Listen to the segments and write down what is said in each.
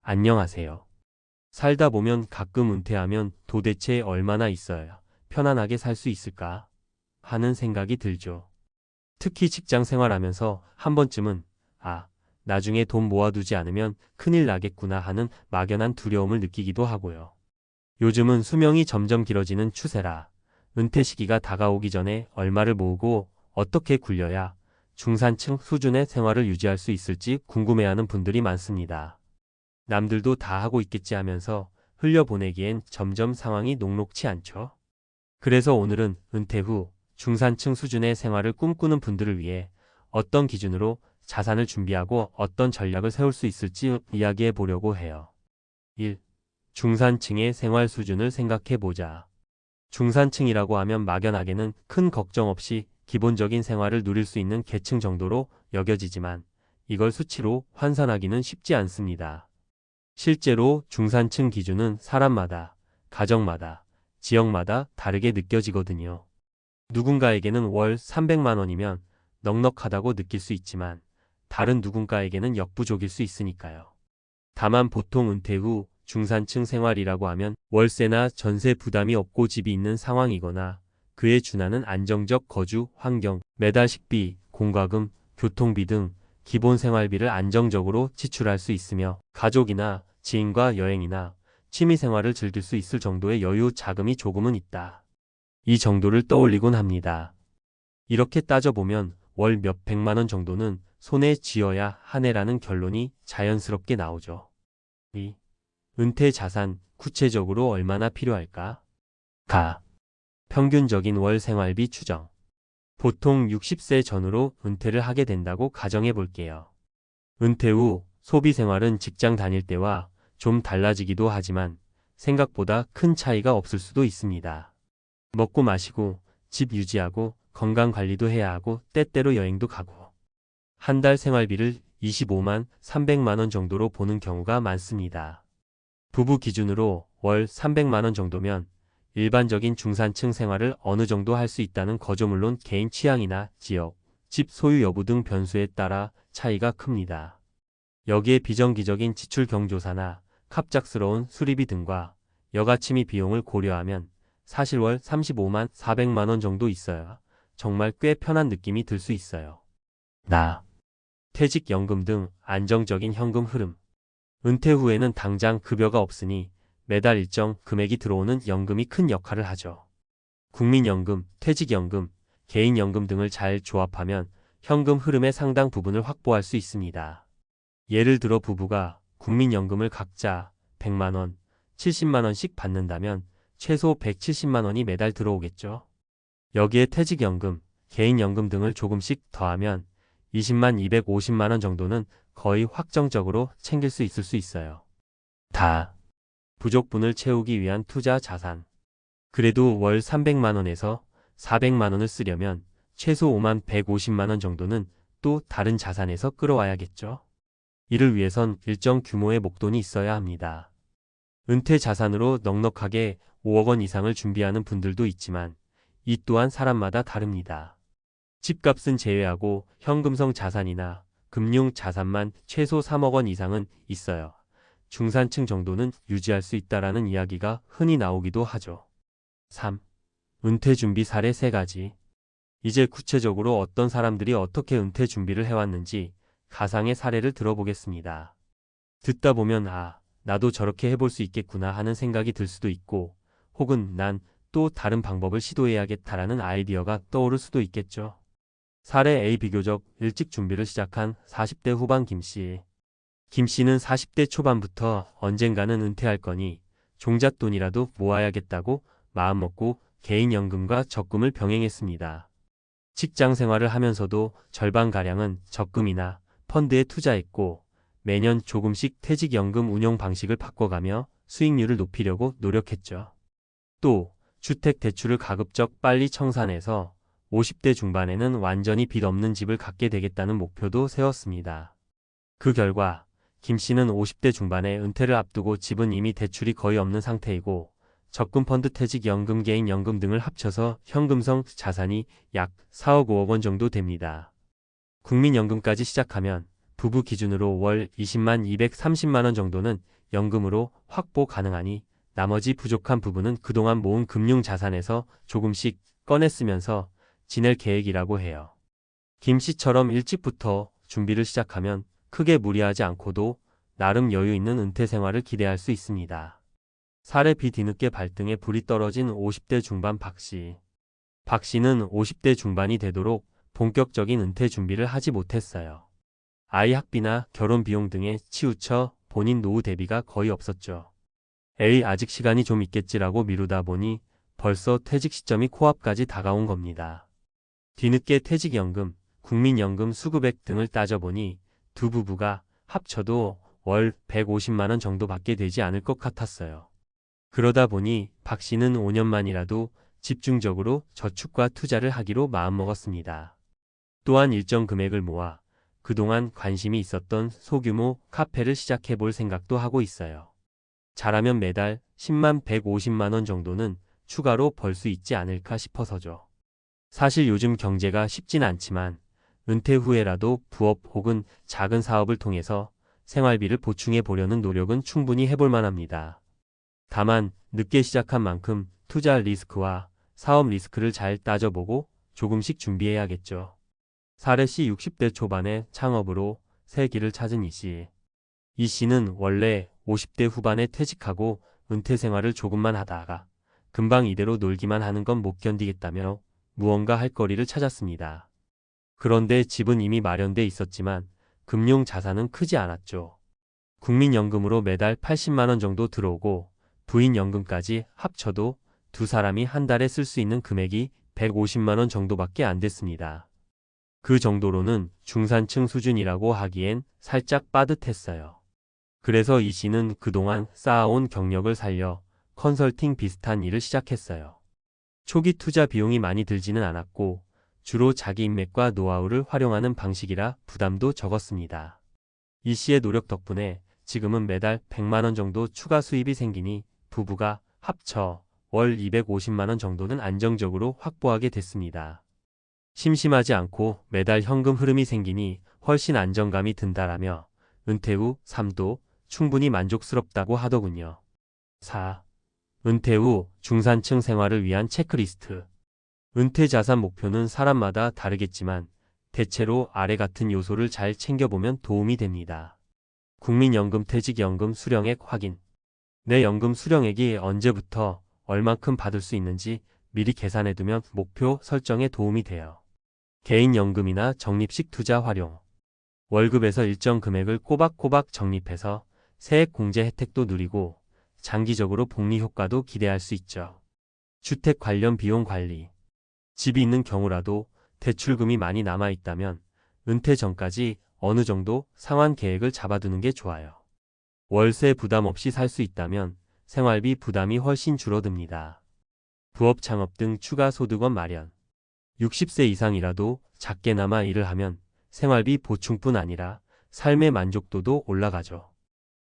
안녕하세요. 살다 보면 가끔 은퇴하면 도대체 얼마나 있어야 편안하게 살 수 있을까 하는 생각이 들죠. 특히 직장 생활하면서 한 번쯤은 나중에 돈 모아두지 않으면 큰일 나겠구나 하는 막연한 두려움을 느끼기도 하고요. 요즘은 수명이 점점 길어지는 추세라 은퇴 시기가 다가오기 전에 얼마를 모으고 어떻게 굴려야 중산층 수준의 생활을 유지할 수 있을지 궁금해하는 분들이 많습니다. 남들도 다 하고 있겠지 하면서 흘려보내기엔 점점 상황이 녹록치 않죠. 그래서 오늘은 은퇴 후 중산층 수준의 생활을 꿈꾸는 분들을 위해 어떤 기준으로 자산을 준비하고 어떤 전략을 세울 수 있을지 이야기해 보려고 해요. 1. 중산층의 생활 수준을 생각해 보자. 중산층이라고 하면 막연하게는 큰 걱정 없이 기본적인 생활을 누릴 수 있는 계층 정도로 여겨지지만 이걸 수치로 환산하기는 쉽지 않습니다. 실제로 중산층 기준은 사람마다, 가정마다, 지역마다 다르게 느껴지거든요. 누군가에게는 월 300만 원이면 넉넉하다고 느낄 수 있지만 다른 누군가에게는 역부족일 수 있으니까요. 다만 보통 은퇴 후 중산층 생활이라고 하면 월세나 전세 부담이 없고 집이 있는 상황이거나 그에 준하는 안정적 거주 환경, 매달 식비, 공과금, 교통비 등 기본 생활비를 안정적으로 지출할 수 있으며 가족이나 지인과 여행이나 취미생활을 즐길 수 있을 정도의 여유 자금이 조금은 있다. 이 정도를 떠올리곤 합니다. 이렇게 따져보면 월 몇백만 원 정도는 손에 쥐어야 하네라는 결론이 자연스럽게 나오죠. 2. 은퇴 자산 구체적으로 얼마나 필요할까? 평균적인 월 생활비 추정. 보통 60세 전후로 은퇴를 하게 된다고 가정해 볼게요. 은퇴 후 소비 생활은 직장 다닐 때와 좀 달라지기도 하지만 생각보다 큰 차이가 없을 수도 있습니다. 먹고 마시고 집 유지하고 건강 관리도 해야 하고 때때로 여행도 가고 한 달 생활비를 25만 300만 원 정도로 보는 경우가 많습니다. 부부 기준으로 월 300만 원 정도면 일반적인 중산층 생활을 어느 정도 할 수 있다는 거죠. 물론 개인 취향이나 지역, 집 소유 여부 등 변수에 따라 차이가 큽니다. 여기에 비정기적인 지출 경조사나 갑작스러운 수리비 등과 여가취미 비용을 고려하면 사실 월 35만 400만 원 정도 있어야 정말 꽤 편한 느낌이 들 수 있어요. 퇴직연금 등 안정적인 현금 흐름. 은퇴 후에는 당장 급여가 없으니 매달 일정 금액이 들어오는 연금이 큰 역할을 하죠. 국민연금, 퇴직연금, 개인연금 등을 잘 조합하면 현금 흐름의 상당 부분을 확보할 수 있습니다. 예를 들어 부부가 국민연금을 각자 100만 원, 70만 원씩 받는다면 최소 170만 원이 매달 들어오겠죠. 여기에 퇴직연금, 개인연금 등을 조금씩 더하면 20만 250만 원 정도는 거의 확정적으로 챙길 수 있을 수 있어요. 부족분을 채우기 위한 투자 자산. 그래도 월 300만 원에서 400만 원을 쓰려면 최소 5만 150만 원 정도는 또 다른 자산에서 끌어와야겠죠. 이를 위해선 일정 규모의 목돈이 있어야 합니다. 은퇴 자산으로 넉넉하게 5억 원 이상을 준비하는 분들도 있지만 이 또한 사람마다 다릅니다. 집값은 제외하고 현금성 자산이나 금융 자산만 최소 3억 원 이상은 있어요. 중산층 정도는 유지할 수 있다라는 이야기가 흔히 나오기도 하죠. 3. 은퇴 준비 사례 3가지. 이제 구체적으로 어떤 사람들이 어떻게 은퇴 준비를 해왔는지 가상의 사례를 들어보겠습니다. 듣다 보면 나도 저렇게 해볼 수 있겠구나 하는 생각이 들 수도 있고 혹은 난 또 다른 방법을 시도해야겠다라는 아이디어가 떠오를 수도 있겠죠. 사례 A. 비교적 일찍 준비를 시작한 40대 후반 김씨. 김씨는 40대 초반부터 언젠가는 은퇴할 거니 종잣돈이라도 모아야겠다고 마음먹고 개인연금과 적금을 병행했습니다. 직장 생활을 하면서도 절반가량은 적금이나 펀드에 투자했고 매년 조금씩 퇴직연금 운용 방식을 바꿔가며 수익률을 높이려고 노력했죠. 또 주택대출을 가급적 빨리 청산해서 50대 중반에는 완전히 빚 없는 집을 갖게 되겠다는 목표도 세웠습니다. 그 결과 김 씨는 50대 중반에 은퇴를 앞두고 집은 이미 대출이 거의 없는 상태이고 적금 펀드 퇴직연금 개인연금 등을 합쳐서 현금성 자산이 약 4억 5억 원 정도 됩니다. 국민연금까지 시작하면 부부 기준으로 월 20만 230만 원 정도는 연금으로 확보 가능하니 나머지 부족한 부분은 그동안 모은 금융 자산에서 조금씩 꺼내 쓰면서 지낼 계획이라고 해요. 김 씨처럼 일찍부터 준비를 시작하면 크게 무리하지 않고도 나름 여유 있는 은퇴 생활을 기대할 수 있습니다. 사례 비 뒤늦게 발등에 불이 떨어진 50대 중반 박 씨. 박 씨는 50대 중반이 되도록 본격적인 은퇴 준비를 하지 못했어요. 아이 학비나 결혼 비용 등에 치우쳐 본인 노후 대비가 거의 없었죠. 에이, 아직 시간이 좀 있겠지라고 미루다 보니 벌써 퇴직 시점이 코앞까지 다가온 겁니다. 뒤늦게 퇴직연금, 국민연금 수급액 등을 따져보니 두 부부가 합쳐도 월 150만 원 정도밖에 되지 않을 것 같았어요. 그러다 보니 박 씨는 5년만이라도 집중적으로 저축과 투자를 하기로 마음먹었습니다. 또한 일정 금액을 모아 그동안 관심이 있었던 소규모 카페를 시작해 볼 생각도 하고 있어요. 잘하면 매달 10만 150만 원 정도는 추가로 벌 수 있지 않을까 싶어서죠. 사실 요즘 경제가 쉽진 않지만 은퇴 후에라도 부업 혹은 작은 사업을 통해서 생활비를 보충해 보려는 노력은 충분히 해볼 만합니다. 다만 늦게 시작한 만큼 투자 리스크와 사업 리스크를 잘 따져보고 조금씩 준비해야겠죠. 사례 씨 60대 초반에 창업으로 새 길을 찾은 이 씨. 이 씨는 원래 50대 후반에 퇴직하고 은퇴 생활을 조금만 하다가 금방 이대로 놀기만 하는 건 못 견디겠다며 무언가 할 거리를 찾았습니다. 그런데 집은 이미 마련돼 있었지만 금융 자산은 크지 않았죠. 국민연금으로 매달 80만 원 정도 들어오고 부인 연금까지 합쳐도 두 사람이 한 달에 쓸 수 있는 금액이 150만 원 정도밖에 안 됐습니다. 그 정도로는 중산층 수준이라고 하기엔 살짝 빠듯했어요. 그래서 이 씨는 그동안 쌓아온 경력을 살려 컨설팅 비슷한 일을 시작했어요. 초기 투자 비용이 많이 들지는 않았고 주로 자기 인맥과 노하우를 활용하는 방식이라 부담도 적었습니다. 이 씨의 노력 덕분에 지금은 매달 100만 원 정도 추가 수입이 생기니 부부가 합쳐 월 250만 원 정도는 안정적으로 확보하게 됐습니다. 심심하지 않고 매달 현금 흐름이 생기니 훨씬 안정감이 든다라며 은퇴 후 삶도 충분히 만족스럽다고 하더군요. 4. 은퇴 후 중산층 생활을 위한 체크리스트. 은퇴 자산 목표는 사람마다 다르겠지만 대체로 아래 같은 요소를 잘 챙겨보면 도움이 됩니다. 국민연금 퇴직연금 수령액 확인. 내 연금 수령액이 언제부터 얼만큼 받을 수 있는지 미리 계산해두면 목표 설정에 도움이 돼요. 개인연금이나 적립식 투자 활용. 월급에서 일정 금액을 꼬박꼬박 적립해서 세액 공제 혜택도 누리고 장기적으로 복리 효과도 기대할 수 있죠. 주택 관련 비용 관리. 집이 있는 경우라도 대출금이 많이 남아있다면 은퇴 전까지 어느 정도 상환 계획을 잡아두는 게 좋아요. 월세 부담 없이 살 수 있다면 생활비 부담이 훨씬 줄어듭니다. 부업 창업 등 추가 소득원 마련. 60세 이상이라도 작게나마 일을 하면 생활비 보충뿐 아니라 삶의 만족도도 올라가죠.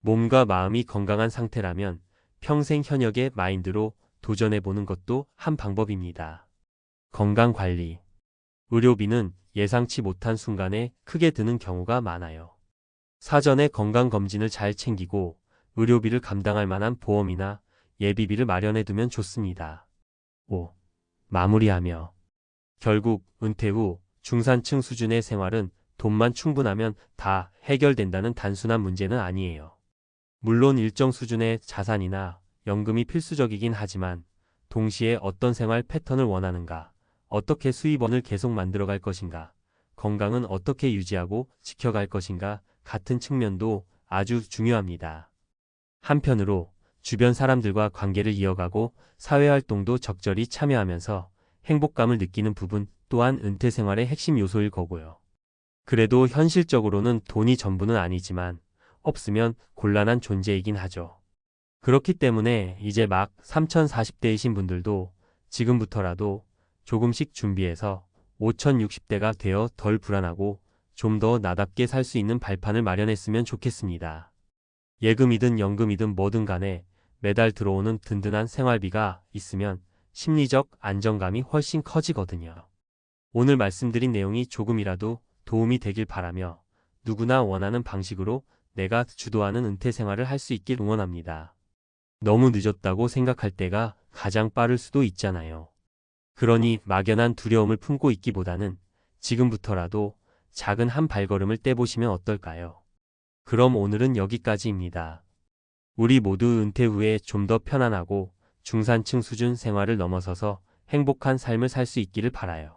몸과 마음이 건강한 상태라면 평생 현역의 마인드로 도전해보는 것도 한 방법입니다. 건강관리. 의료비는 예상치 못한 순간에 크게 드는 경우가 많아요. 사전에 건강검진을 잘 챙기고 의료비를 감당할 만한 보험이나 예비비를 마련해두면 좋습니다. 5. 마무리하며. 결국 은퇴 후 중산층 수준의 생활은 돈만 충분하면 다 해결된다는 단순한 문제는 아니에요. 물론 일정 수준의 자산이나 연금이 필수적이긴 하지만 동시에 어떤 생활 패턴을 원하는가, 어떻게 수입원을 계속 만들어갈 것인가, 건강은 어떻게 유지하고 지켜갈 것인가 같은 측면도 아주 중요합니다. 한편으로 주변 사람들과 관계를 이어가고 사회활동도 적절히 참여하면서 행복감을 느끼는 부분 또한 은퇴 생활의 핵심 요소일 거고요. 그래도 현실적으로는 돈이 전부는 아니지만 없으면 곤란한 존재이긴 하죠. 그렇기 때문에 이제 막 3040대이신 분들도 지금부터라도 조금씩 준비해서 5060대가 되어 덜 불안하고 좀 더 나답게 살 수 있는 발판을 마련했으면 좋겠습니다. 예금이든 연금이든 뭐든 간에 매달 들어오는 든든한 생활비가 있으면 심리적 안정감이 훨씬 커지거든요. 오늘 말씀드린 내용이 조금이라도 도움이 되길 바라며 누구나 원하는 방식으로 내가 주도하는 은퇴 생활을 할 수 있길 응원합니다. 너무 늦었다고 생각할 때가 가장 빠를 수도 있잖아요. 그러니 막연한 두려움을 품고 있기보다는 지금부터라도 작은 한 발걸음을 떼보시면 어떨까요? 그럼 오늘은 여기까지입니다. 우리 모두 은퇴 후에 좀 더 편안하고 중산층 수준 생활을 넘어서서 행복한 삶을 살 수 있기를 바라요.